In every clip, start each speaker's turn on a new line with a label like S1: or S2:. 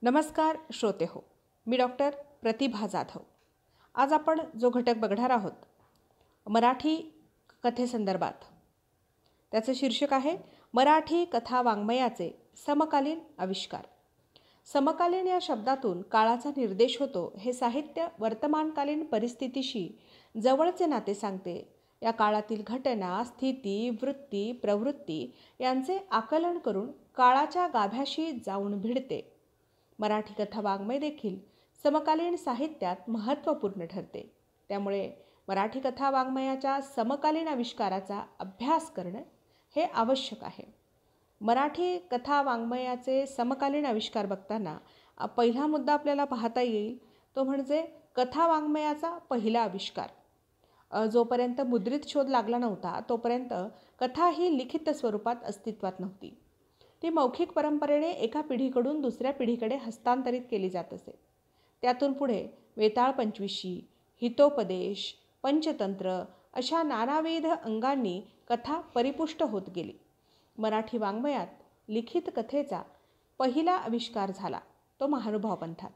S1: नमस्कार श्रोते हो, मी डॉक्टर प्रतिभा जाधव. आज आपण जो घटक बघणार आहोत मराठी कथेसंदर्भात, त्याचं शीर्षक आहे मराठी कथा वाङ्मयाचे समकालीन आविष्कार. समकालीन या शब्दातून काळाचा निर्देश होतो. हे साहित्य वर्तमानकालीन परिस्थितीशी जवळचे नाते सांगते. या काळातील घटना, स्थिती, वृत्ती, प्रवृत्ती यांचे आकलन करून काळाच्या गाभ्याशी जाऊन भिडते. मराठी कथा वाङ्मय देखील समकालीन साहित्यात महत्त्वपूर्ण ठरते. त्यामुळे मराठी कथा वाङ्मयाच्या समकालीन आविष्काराचा अभ्यास करणं हे आवश्यक आहे. मराठी कथा वाङ्मयाचे समकालीन आविष्कार बघताना पहिला मुद्दा आपल्याला पाहता येईल तो म्हणजे कथा वाङ्मयाचा पहिला आविष्कार. जोपर्यंत मुद्रित शोध लागला नव्हता तोपर्यंत कथा ही लिखित स्वरूपात अस्तित्वात नव्हती. ती मौखिक परंपरेने एका पिढीकडून दुसऱ्या पिढीकडे हस्तांतरित केली जात असे. त्यातून पुढे वेताळ पंचविशी, हितोपदेश, पंचतंत्र अशा नानाविध अंगांनी कथा परिपुष्ट होत गेली. मराठी वाङ्मयात लिखित कथेचा पहिला आविष्कार झाला तो महानुभाव पंथात.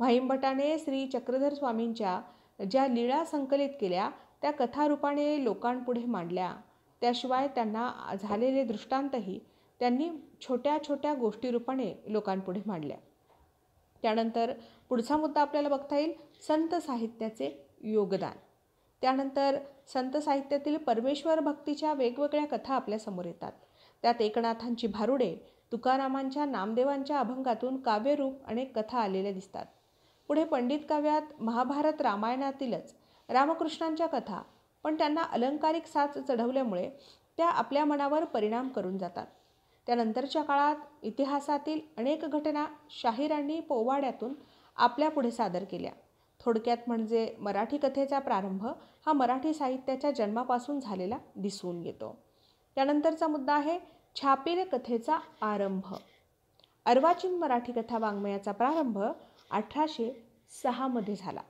S1: म्हाइंभटाने श्री चक्रधर स्वामींच्या ज्या लीळा संकलित केल्या त्या कथारूपाने लोकांपुढे मांडल्या. त्याशिवाय त्यांना झालेले दृष्टांतही त्यांनी छोट्या छोट्या गोष्टीरूपाने लोकांपुढे मांडल्या. त्यानंतर पुढचा मुद्दा आपल्याला बघता येईल संत साहित्याचे योगदान. त्यानंतर संत साहित्यातील परमेश्वर भक्तीच्या वेगवेगळ्या कथा आपल्यासमोर येतात. त्यात एकनाथांची भारुडे, तुकारामांच्या नामदेवांच्या अभंगातून काव्यरूप अनेक कथा आलेल्या दिसतात. पुढे पंडित काव्यात महाभारत रामायणातीलच रामकृष्णांच्या कथा, पण त्यांना अलंकारिक साच चढवल्यामुळे त्या आपल्या मनावर परिणाम करून जातात. त्यानंतरच्या काळात इतिहासातील अनेक घटना शाहिरांनी पोवाड्यातून आपल्यापुढे सादर केल्या. थोडक्यात म्हणजे मराठी कथेचा प्रारंभ हा मराठी साहित्याच्या जन्मापासून झालेला दिसून येतो. त्यानंतरचा मुद्दा आहे छापील कथेचा आरंभ. अर्वाचीन मराठी कथा वाङ्मयाचा प्रारंभ 1806 मध्ये झाला.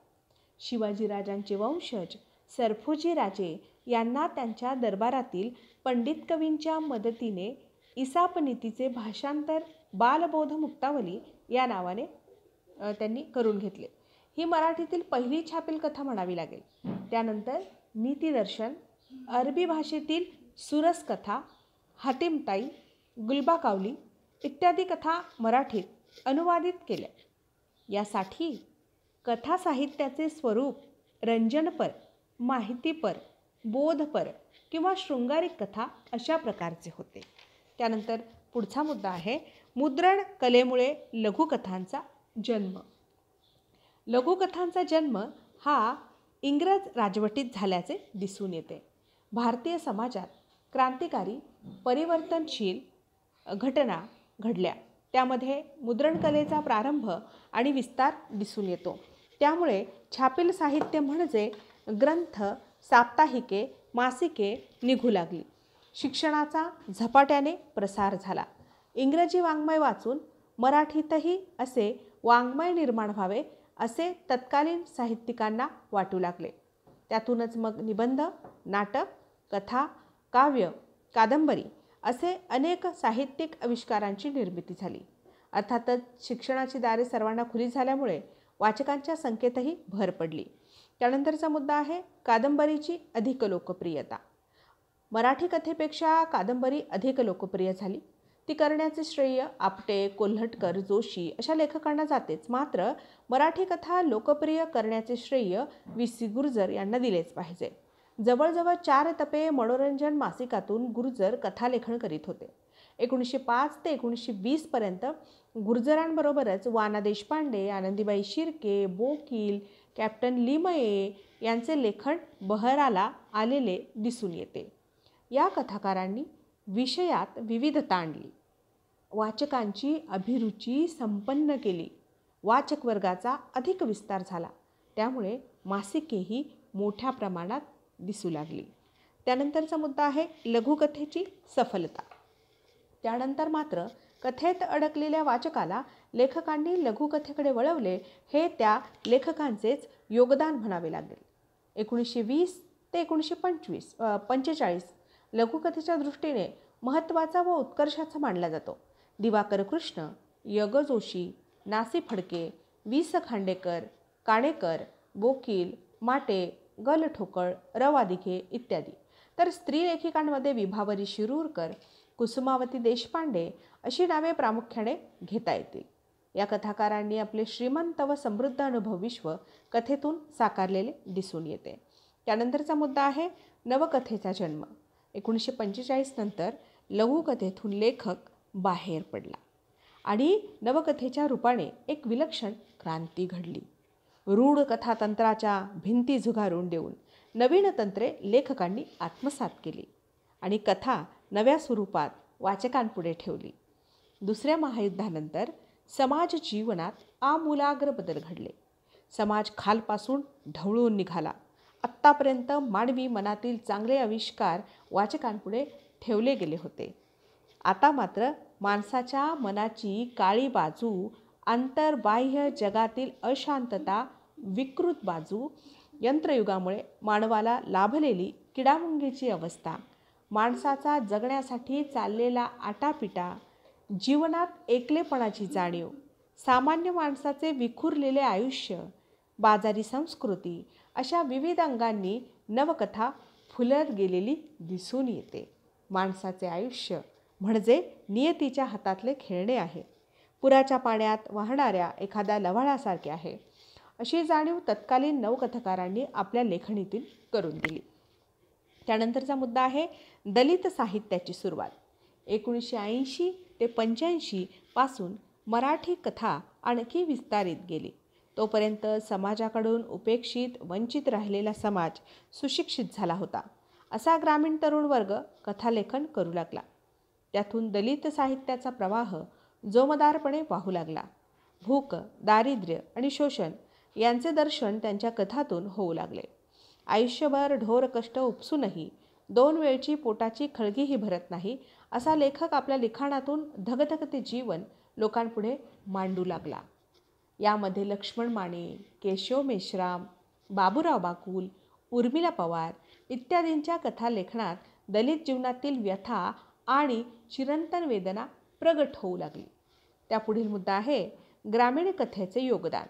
S1: शिवाजीराजांचे वंशज सरफोजी राजे यांना त्यांच्या दरबारातील पंडित कवींच्या मदतीने इसापनीतीचे भाषांतर बालबोध मुक्तावली या नावाने त्यांनी करून घेतले. ही मराठीतील पहिली छापील कथा म्हणावी लागेल. त्यानंतर नीतिदर्शन, अरबी भाषेतील सुरस कथा, हातीमताई, गुलबाकावली इत्यादी कथा मराठीत अनुवादित केल्या. यासाठी कथा साहित्याचे स्वरूप रंजनपर, माहितीपर, बोधपर किंवा शृंगारिक कथा अशा प्रकारचे होते. त्यानंतर पुढचा मुद्दा आहे मुद्रण कलेमुळे लघुकथांचा जन्म. लघुकथांचा जन्म हा इंग्रज राजवटीत झाल्याचे दिसून येते. भारतीय समाजात क्रांतिकारी परिवर्तनशील घटना घडल्या. त्यामध्ये मुद्रणकलेचा प्रारंभ आणि विस्तार दिसून येतो. त्यामुळे छापील साहित्य म्हणजे ग्रंथ, साप्ताहिके, मासिके निघू लागली. शिक्षणाचा झपाट्याने प्रसार झाला. इंग्रजी वाङ्मय वाचून मराठीतही असे वाङ्मय निर्माण व्हावे असे तत्कालीन साहित्यिकांना वाटू लागले. त्यातूनच मग निबंध, नाटक, कथा, काव्य, कादंबरी असे अनेक साहित्यिक आविष्कारांची निर्मिती झाली. अर्थातच शिक्षणाची दारे सर्वांना खुली झाल्यामुळे वाचकांच्या संख्येतही भर पडली. त्यानंतरचा मुद्दा आहे कादंबरीची अधिक लोकप्रियता. मराठी कथेपेक्षा कादंबरी अधिक लोकप्रिय झाली. ती करण्याचे श्रेय आपटे, कोल्हटकर, जोशी अशा लेखकांना जातेच. मात्र मराठी कथा लोकप्रिय करण्याचे श्रेय वि.सी. गुर्जर यांना दिलेच पाहिजे. जवळजवळ 4 तपे मनोरंजन मासिकातून गुर्जर कथालेखन करीत होते. 1905 ते 1920 पर्यंत गुर्जरांबरोबरच वाना देशपांडे, आनंदीबाई शिर्के, बोकील, कॅप्टन लिमये यांचे लेखन बहराला आलेले दिसून येते. या कथाकारांनी विषयात विविधता आणली, वाचकांची अभिरुची संपन्न केली, वाचक वर्गाचा अधिक विस्तार झाला. त्यामुळे मासिकेही मोठ्या प्रमाणात दिसू लागली. त्यानंतरचा मुद्दा आहे लघुकथेची सफलता. त्यानंतर मात्र कथेत अडकलेल्या वाचकाला लेखकांनी लघुकथेकडे वळवले हे त्या लेखकांचेच योगदान म्हणावे लागेल. 1920 ते 1945 लघुकथेच्या दृष्टीने महत्त्वाचा व उत्कर्षाचा मानला जातो. दिवाकर कृष्ण, य. ग. जोशी, नासी फडके, वि. स. खांडेकर, काणेकर, बोकील, माटे, गल ठोकळ, र. वादिके इत्यादी. तर स्त्री लेखिकांमध्ये विभावरी शिरूरकर, कुसुमावती देशपांडे अशी नावे प्रामुख्याने घेता येतील. या कथाकारांनी आपले श्रीमंत व समृद्ध अनुभव विश्व कथेतून साकारलेले दिसून येते. त्यानंतरचा मुद्दा आहे नवकथेचा जन्म. 1945 नंतर लघुकथेतून लेखक बाहेर पडला आणि नवकथेच्या रूपाने एक विलक्षण क्रांती घडली. रूढ कथातंत्राच्या भिंती झुगारून देऊन नवीन तंत्रे लेखकांनी आत्मसात केली आणि कथा नव्या स्वरूपात वाचकांपुढे ठेवली. दुसऱ्या महायुद्धानंतर समाज जीवनात आमूलाग्र बदल घडले. समाज खालपासून ढवळून निघाला. आत्तापर्यंत मानवी मनातील चांगले आविष्कार वाचकांपुढे ठेवले गेले होते. आता मात्र माणसाच्या मनाची काळी बाजू, आंतरबाह्य जगातील अशांतता, विकृत बाजू, यंत्रयुगामुळे मानवाला लाभलेली किडामुंगीची अवस्था, माणसाचा जगण्यासाठी चाललेला आटापिटा, जीवनात एकलेपणाची जाणीव, सामान्य माणसाचे विखुरलेले आयुष्य, बाजारी संस्कृती अशा विविध अंगांनी नवकथा फुलत गेलेली दिसून येते. माणसाचे आयुष्य म्हणजे नियतीच्या हातातले खेळणे आहे. पुराच्या पाण्यात वाहणाऱ्या एखाद्या लव्हाळासारखे आहे. अशी जाणीव तत्कालीन नवकथकारांनी आपल्या लेखणीतून करून दिली. त्यानंतरचा मुद्दा आहे दलित साहित्याची सुरुवात. 1980 ते 85 पासून मराठी कथा आणखी विस्तारित गेली. तोपर्यंत समाजाकडून उपेक्षित वंचित राहिलेला समाज सुशिक्षित झाला होता. असा ग्रामीण तरुण वर्ग कथालेखन करू लागला. त्यातून दलित साहित्याचा प्रवाह जोमदारपणे वाहू लागला. भूक, दारिद्र्य आणि शोषण यांचे दर्शन त्यांच्या कथातून होऊ लागले. आयुष्यभर ढोर कष्ट उपसूनही 2 वेळची पोटाची खळगीही भरत नाही असा लेखक आपल्या लिखाणातून धगधगते जीवन लोकांपुढे मांडू लागला. यामध्ये लक्ष्मण माने, केशव मेश्राम, बाबूराव बाकुल, उर्मिला पवार इत्यादींच्या कथालेखनात दलित जीवनातील व्यथा आणि चिरंतन वेदना प्रगट होऊ लागली. त्यापुढील मुद्दा आहे ग्रामीण कथेचे योगदान.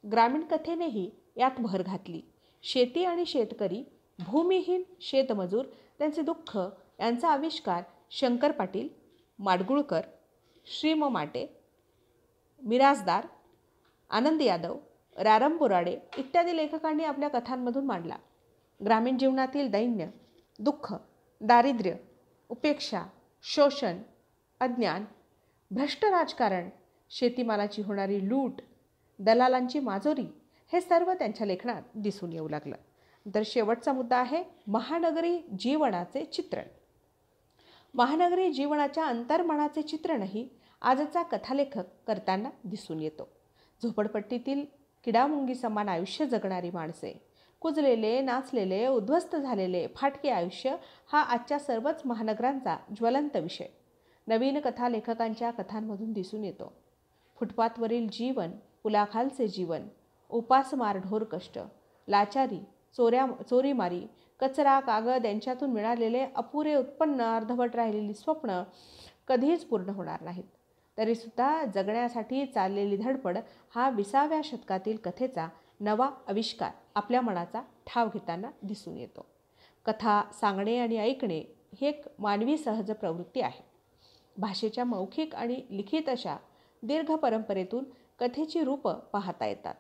S1: ग्रामीण कथेनेही यात भर घातली. शेती आणि शेतकरी, भूमिहीन शेतमजूर, त्यांचे दुःख यांचा आविष्कार शंकर पाटील, माडगुळकर, श्रीम माटे, मिरासदार, आनंद यादव, रारम बोराडे इत्यादी लेखकांनी आपल्या कथांमधून मांडला. ग्रामीण जीवनातील दैन्य, दुःख, दारिद्र्य, उपेक्षा, शोषण, अज्ञान, भ्रष्ट राजकारण, शेतीमालाची होणारी लूट, दलालांची माजोरी हे सर्व त्यांच्या लेखनात दिसून येऊ लागलं. तर शेवटचा मुद्दा आहे महानगरी जीवनाचे चित्रण. महानगरी जीवनाच्या अंतर्मनाचे चित्रणही आजचा कथालेखक करताना दिसून येतो. झोपडपट्टीतील किडामुंगी समान आयुष्य जगणारी माणसे, कुजलेले, नाचलेले, उद्ध्वस्त झालेले फाटके आयुष्य हा आजच्या सर्वच महानगरांचा ज्वलंत विषय नवीन कथालेखकांच्या कथांमधून दिसून येतो. फुटपाथवरील जीवन, पुलाखालचे जीवन, उपासमार ढोर कष्ट, लाचारी, चोरीमारी, कचरा, कागद यांच्यातून मिळालेले अपुरे उत्पन्न, अर्धवट राहिलेली स्वप्न कधीच पूर्ण होणार नाहीत. तरीसुद्धा जगण्यासाठी चाललेली धडपड हा 20व्या शतकातील कथेचा नवा आविष्कार आपल्या मनाचा ठाव घेताना दिसून येतो. कथा सांगणे आणि ऐकणे ही एक मानवी सहज प्रवृत्ती आहे. भाषेच्या मौखिक आणि लिखित अशा दीर्घ परंपरेतून कथेची रूपं पाहता येतात.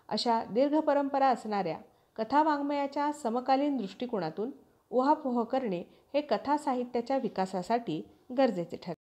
S1: अशा दीर्घ परंपरा असणाऱ्या कथावाङ्मयाच्या समकालीन दृष्टिकोनातून उहापोह करणे हे कथा साहित्याच्या विकासासाठी गरजेचे ठरते.